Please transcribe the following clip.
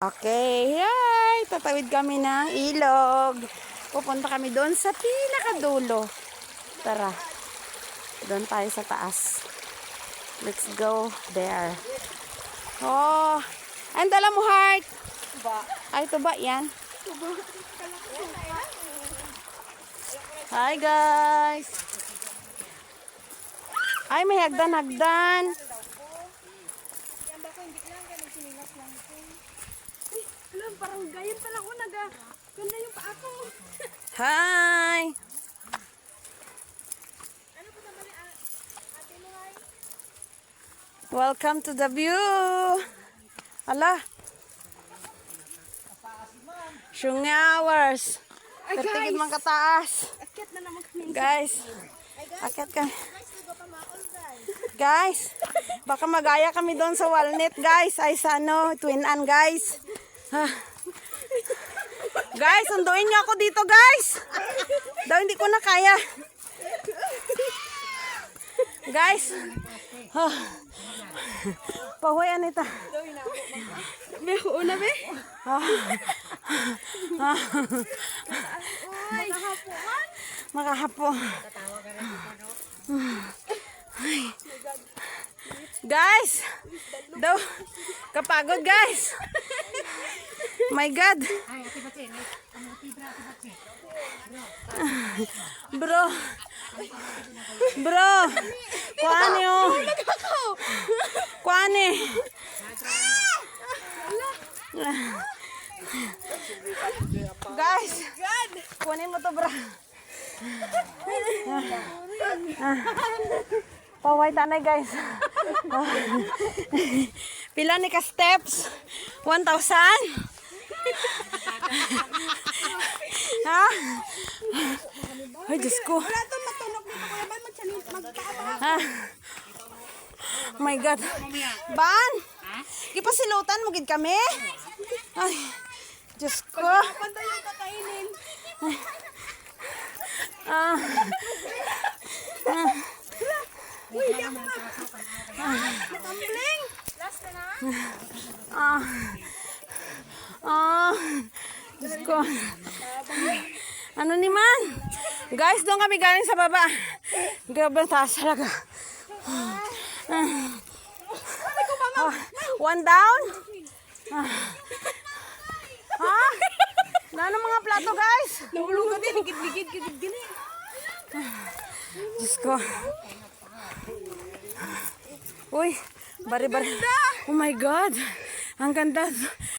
Okay, yay! Tatawid kami ng ilog. Pupunta kami doon sa pinakadulo. Tara, doon tayo sa taas. Let's go there. Oh, ang dala mo, Heart. Ay, tuba yan. Hi, guys. Ay, may hagdan-hagdan. Parang gayon pala ko ganda yung paa ko. Hi. Ano po naman ate mo ay? Welcome to the view. Ala. Shung hours. Ay, Tertigid guys. man kataas. Akit na naman kami. Guys. Akit ka. Guys, ligo pa maon guys. Guys. Baka magaya kami doon sa Walnut, guys. Ay sa ano, Twin Ann, guys. Ha. Guys, sunduin niyo ako dito, guys. Daw hindi ko na kaya. Guys. Pahuyan ito. Be, una be. Makahapo. Guys. Daw. Kapagod, guys. My God. Bro. Bro. Kuan yo. Kuan eh. Guys. Kunin mo to, bro. Paway tanay, guys. Pila ni ka steps? 1,000? Ha? Ay, Diyos ko. Wala to matunog dito kuya ba magtaaba. Ha? Oh my God. Ban? Ipasilutan mo gid kami? Ay, Diyos ko. Panda yung kakainin. Ah. Uy, yak na. Tumbling. Last na na. Ah. Ah. Diyos ko. Ano ni man? Guys, doon kami galing sa baba. Grabe, taas talaga. One down? Ha? Ano mga plato, guys? Nahulog ka din. Ligid din eh. Diyos ko. Uy, bari-bari. Oh my God. Ang ganda.